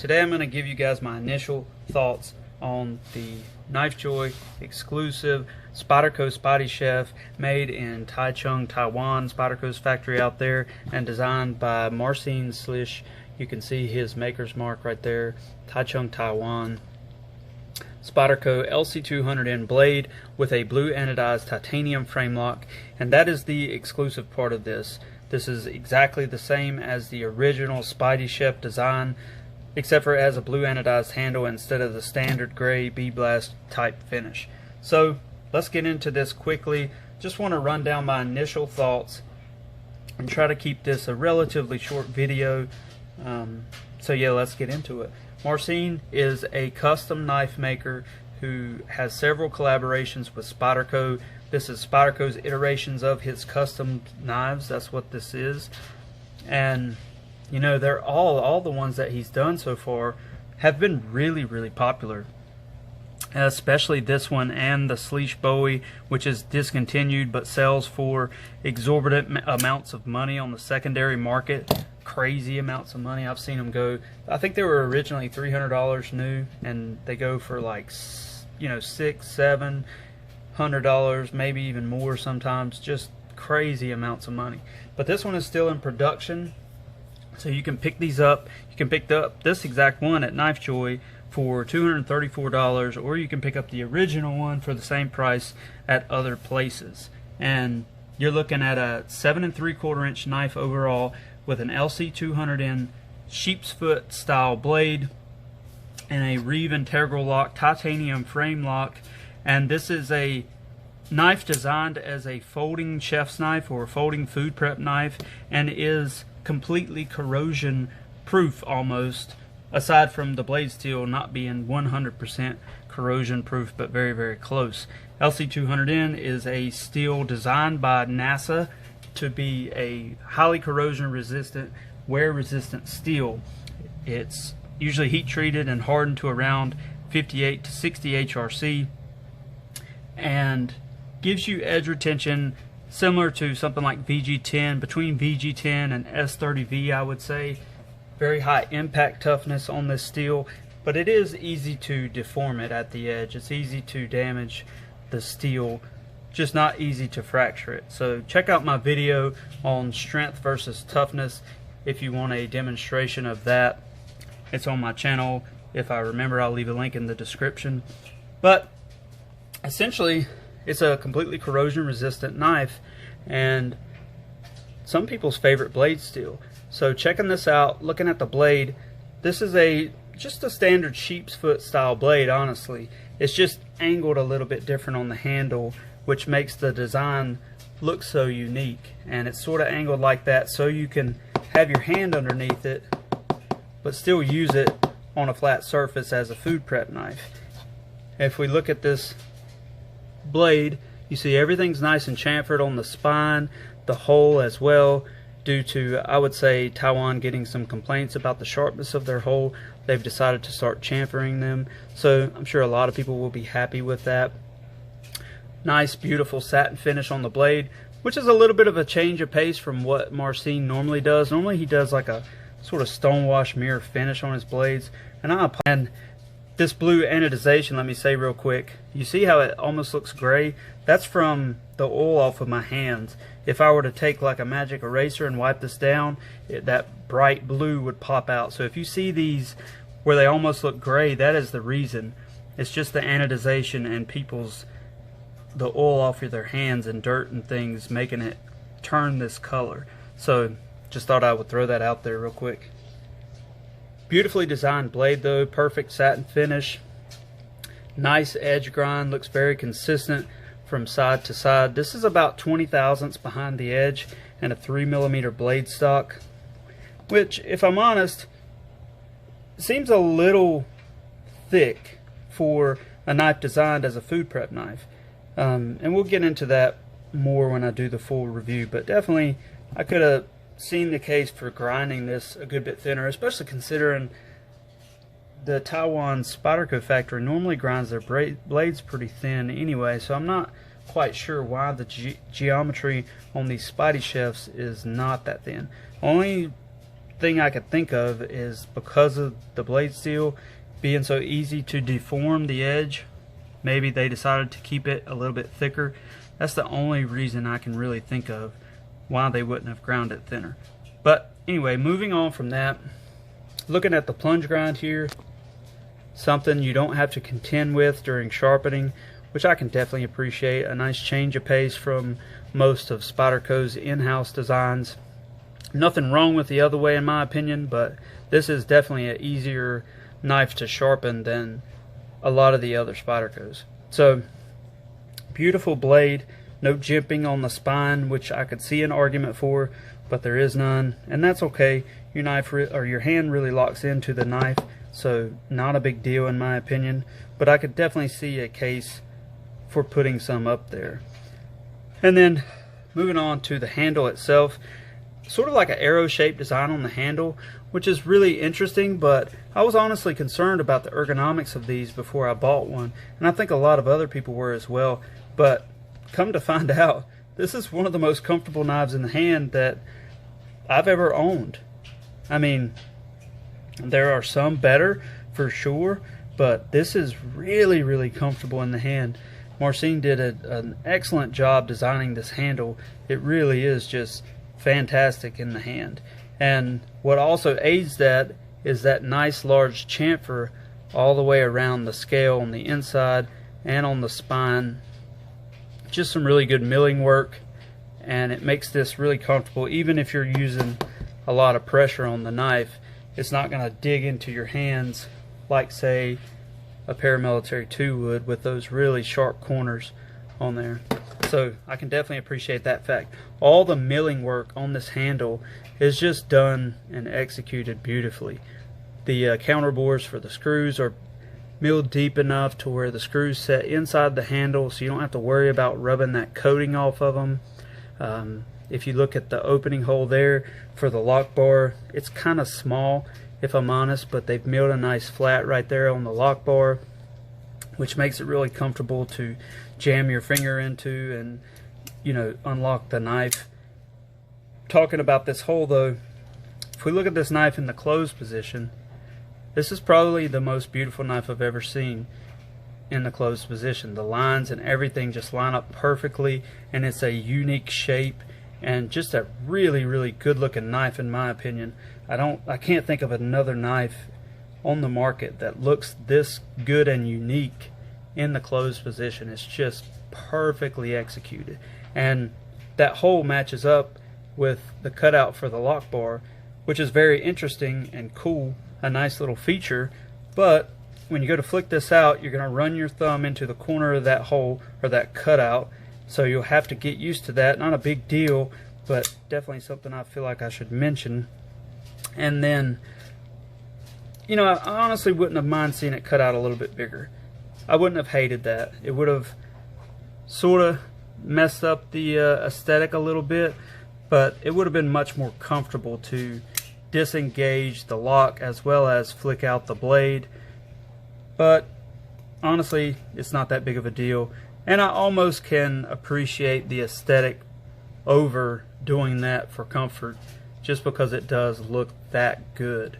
Today I'm going to give you guys my initial thoughts on the Knifejoy Exclusive Spyderco Spydiechef, made in Taichung, Taiwan. Spyderco's factory out there, and designed by Marcin Slish. You can see his maker's mark right there, Taichung, Taiwan. Spyderco LC200N blade with a blue anodized titanium frame lock, and that is the exclusive part of this. This is exactly the same as the original Spydiechef design, except for it has a blue anodized handle instead of the standard gray B-blast type finish. So let's get into this quickly. Just want to run down my initial thoughts and try to keep this a relatively short video. So yeah, let's get into it. Marcin is a custom knife maker who has several collaborations with Spyderco. This is Spyderco's iterations of his custom knives. That's what this is. And you know, they're all the ones that he's done so far have been really popular. Especially this one and the Slish Bowie, which is discontinued but sells for exorbitant amounts of money on the secondary market. Crazy amounts of money. I've seen them go, I think they were originally $300 new, and they go for like, you know, $600-700, maybe even more sometimes. Just crazy amounts of money. But this one is still in production, so you can pick these up. You can pick up this exact one at Knifejoy for $234, or you can pick up the original one for the same price at other places. And you're looking at a 7 3/4 inch knife overall, with an LC200N sheep's foot style blade and a Reeve integral lock titanium frame lock. And this is a knife designed as a folding chef's knife or a folding food prep knife, and is completely corrosion proof almost, aside from the blade steel not being 100% corrosion proof, but very close. LC200N is a steel designed by NASA to be a highly corrosion resistant, wear resistant steel. It's usually heat treated and hardened to around 58 to 60 HRC, and gives you edge retention similar to something like VG10, between VG10 and S30V, I would say. Very high impact toughness on this steel, but it is easy to deform it at the edge. It's easy to damage the steel, just not easy to fracture it. So check out my video on strength versus toughness if you want a demonstration of that. It's on my channel. If I remember, I'll leave a link in the description. But essentially, it's a completely corrosion resistant knife, and some people's favorite blade steel. So checking this out, looking at the blade, this is just a standard sheep's foot style blade. Honestly, it's just angled a little bit different on the handle, which makes the design look so unique. And it's sort of angled like that so you can have your hand underneath it but still use it on a flat surface as a food prep knife. If we look at this blade, you see everything's nice and chamfered on the spine, the hole as well, due to, I would say, Taiwan getting some complaints about the sharpness of their hole. They've decided to start chamfering them, so I'm sure a lot of people will be happy with that. Nice beautiful satin finish on the blade, which is a little bit of a change of pace from what Marcin normally does. Normally he does like a sort of stonewash mirror finish on his blades, and this blue anodization, let me say real quick, you see how it almost looks gray? That's from the oil off of my hands. If I were to take like a magic eraser and wipe this down, that bright blue would pop out. So if you see these where they almost look gray, that is the reason. It's just the anodization and the oil off of their hands and dirt and things making it turn this color. So just thought I would throw that out there real quick. Beautifully designed blade though, perfect satin finish, nice edge grind, looks very consistent from side to side. This is about 20 thousandths behind the edge and a 3mm blade stock, which, if I'm honest, seems a little thick for a knife designed as a food prep knife. And we'll get into that more when I do the full review, but definitely I could have seen the case for grinding this a good bit thinner, especially considering the Taiwan Spyderco factory normally grinds their blades pretty thin anyway, so I'm not quite sure why the geometry on these Spydiechefs is not that thin. Only thing I could think of is because of the blade steel being so easy to deform the edge, maybe they decided to keep it a little bit thicker. That's the only reason I can really think of why they wouldn't have ground it thinner. But anyway, moving on from that, looking at the plunge grind here, something you don't have to contend with during sharpening, which I can definitely appreciate. A nice change of pace from most of Spyderco's in-house designs. Nothing wrong with the other way in my opinion, but this is definitely an easier knife to sharpen than a lot of the other Spydercos. So beautiful blade, no jimping on the spine, which I could see an argument for, but there is none, and that's okay. Your knife or your hand really locks into the knife, so not a big deal in my opinion, but I could definitely see a case for putting some up there. And then moving on to the handle itself, sort of like an arrow shaped design on the handle, which is really interesting, but I was honestly concerned about the ergonomics of these before I bought one, and I think a lot of other people were as well. But come to find out, this is one of the most comfortable knives in the hand that I've ever owned. I mean, there are some better for sure, but this is really, really comfortable in the hand. Marcin did an excellent job designing this handle. It really is just fantastic in the hand. And what also aids that is that nice large chamfer all the way around the scale on the inside and on the spine. Just some really good milling work, and it makes this really comfortable. Even if you're using a lot of pressure on the knife, it's not going to dig into your hands like, say, a Paramilitary 2 would, with those really sharp corners on there. So I can definitely appreciate that fact. All the milling work on this handle is just done and executed beautifully. The counter bores for the screws are milled deep enough to where the screws set inside the handle, so you don't have to worry about rubbing that coating off of them. If you look at the opening hole there for the lock bar, it's kind of small if I'm honest, but they've milled a nice flat right there on the lock bar, which makes it really comfortable to jam your finger into and, you know, unlock the knife. Talking about this hole though, if we look at this knife in the closed position, this is probably the most beautiful knife I've ever seen in the closed position. The lines and everything just line up perfectly, and it's a unique shape and just a really, really good looking knife in my opinion. I can't think of another knife on the market that looks this good and unique in the closed position. It's just perfectly executed, and that hole matches up with the cutout for the lock bar, which is very interesting and cool, a nice little feature. But when you go to flick this out, you're going to run your thumb into the corner of that hole or that cutout, so you'll have to get used to that. Not a big deal, but definitely something I feel like I should mention. And then, you know, I honestly wouldn't have minded seeing it cut out a little bit bigger. I wouldn't have hated that. It would have sort of messed up the aesthetic a little bit, but it would have been much more comfortable to disengage the lock as well as flick out the blade. But honestly, it's not that big of a deal, and I almost can appreciate the aesthetic over doing that for comfort, just because it does look that good.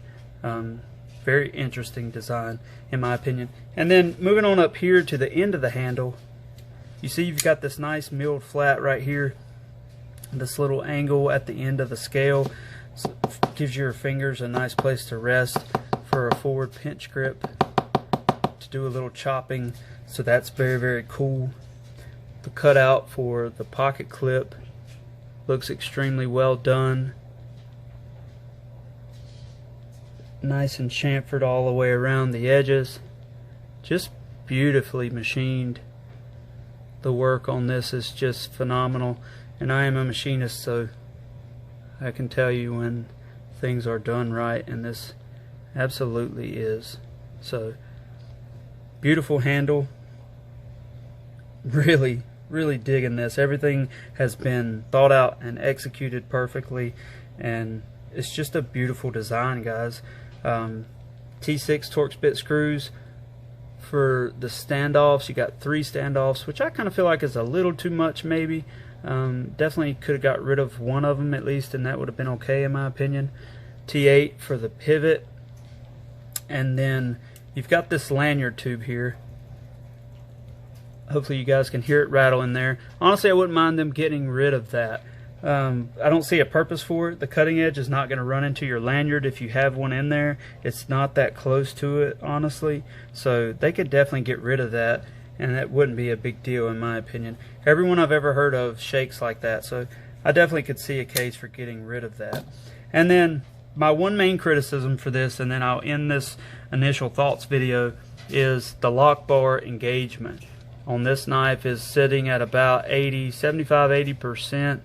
Very interesting design in my opinion. And then moving on up here to the end of the handle, you see you've got this nice milled flat right here, this little angle at the end of the scale, so gives your fingers a nice place to rest for a forward pinch grip to do a little chopping. So that's very, very cool. The cutout for the pocket clip looks extremely well done. Nice and chamfered all the way around the edges. Just beautifully machined. The work on this is just phenomenal, and I am a machinist, so I can tell you when things are done right, and this absolutely is. So beautiful handle. Really, really digging this. Everything has been thought out and executed perfectly, and it's just a beautiful design, guys. T6 Torx bit screws for the standoffs. You got 3 standoffs, which I kind of feel like is a little too much maybe. Definitely could have got rid of one of them at least, and that would have been okay in my opinion. T8 for the pivot, and then you've got this lanyard tube here. Hopefully you guys can hear it rattle in there. Honestly, I wouldn't mind them getting rid of that. I don't see a purpose for it. The cutting edge is not going to run into your lanyard if you have one in there. It's not that close to it, honestly. So they could definitely get rid of that, and that wouldn't be a big deal in my opinion. Everyone I've ever heard of shakes like that, so I definitely could see a case for getting rid of that. And then my one main criticism for this, and then I'll end this initial thoughts video, is the lock bar engagement on this knife is sitting at about 75-80%,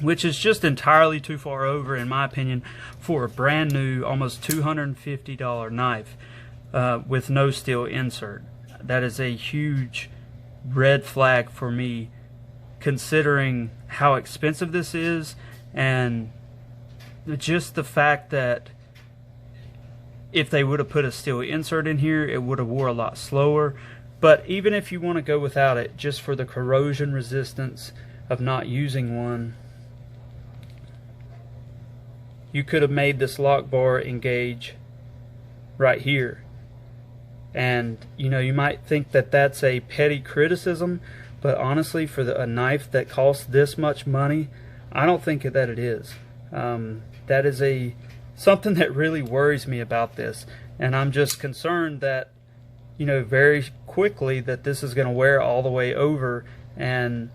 which is just entirely too far over, in my opinion, for a brand new, almost $250 knife with no steel insert. That is a huge red flag for me, considering how expensive this is, and just the fact that if they would have put a steel insert in here, it would have wore a lot slower. But even if you want to go without it, just for the corrosion resistance of not using one, you could have made this lock bar engage right here. And you know, you might think that that's a petty criticism, but honestly, for a knife that costs this much money, I don't think that it is. That is something that really worries me about this, and I'm just concerned that, you know, very quickly that this is going to wear all the way over, and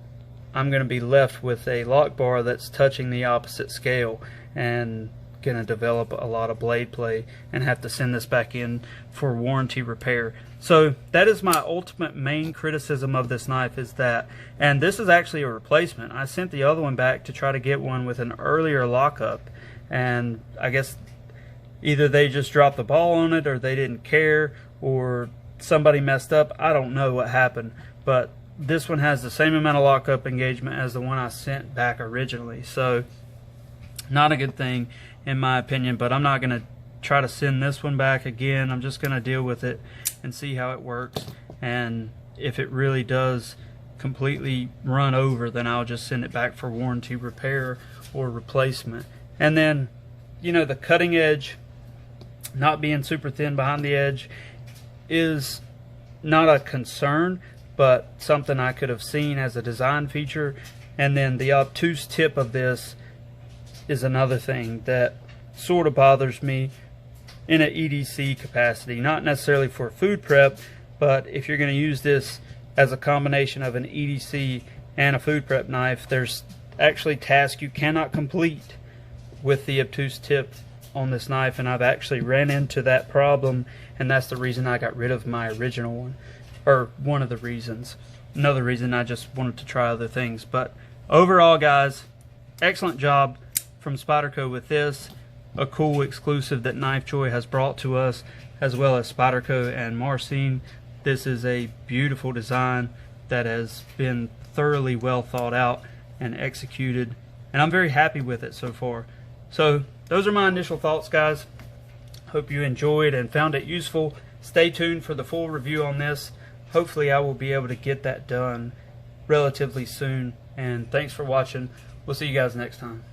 I'm going to be left with a lock bar that's touching the opposite scale and going to develop a lot of blade play and have to send this back in for warranty repair. So that is my ultimate main criticism of this knife, is that, and this is actually a replacement. I sent the other one back to try to get one with an earlier lockup, and I guess either they just dropped the ball on it, or they didn't care, or somebody messed up. I don't know what happened, but this one has the same amount of lockup engagement as the one I sent back originally. So not a good thing in my opinion, but I'm not going to try to send this one back again. I'm just going to deal with it and see how it works, and if it really does completely run over, then I'll just send it back for warranty repair or replacement. And then, you know, the cutting edge not being super thin behind the edge is not a concern, but something I could have seen as a design feature. And then the obtuse tip of this is another thing that sort of bothers me in an EDC capacity, not necessarily for food prep, but if you're going to use this as a combination of an EDC and a food prep knife, there's actually tasks you cannot complete with the obtuse tip on this knife, and I've actually ran into that problem, and that's the reason I got rid of my original one, or one of the reasons. Another reason, I just wanted to try other things. But overall, guys, excellent job from Spyderco with this, a cool exclusive that Knifejoy has brought to us, as well as Spyderco and Marcin. This is a beautiful design that has been thoroughly well thought out and executed, and I'm very happy with it so far. So those are my initial thoughts, guys. Hope you enjoyed and found it useful. Stay tuned for the full review on this. Hopefully I will be able to get that done relatively soon, and thanks for watching. We'll see you guys next time.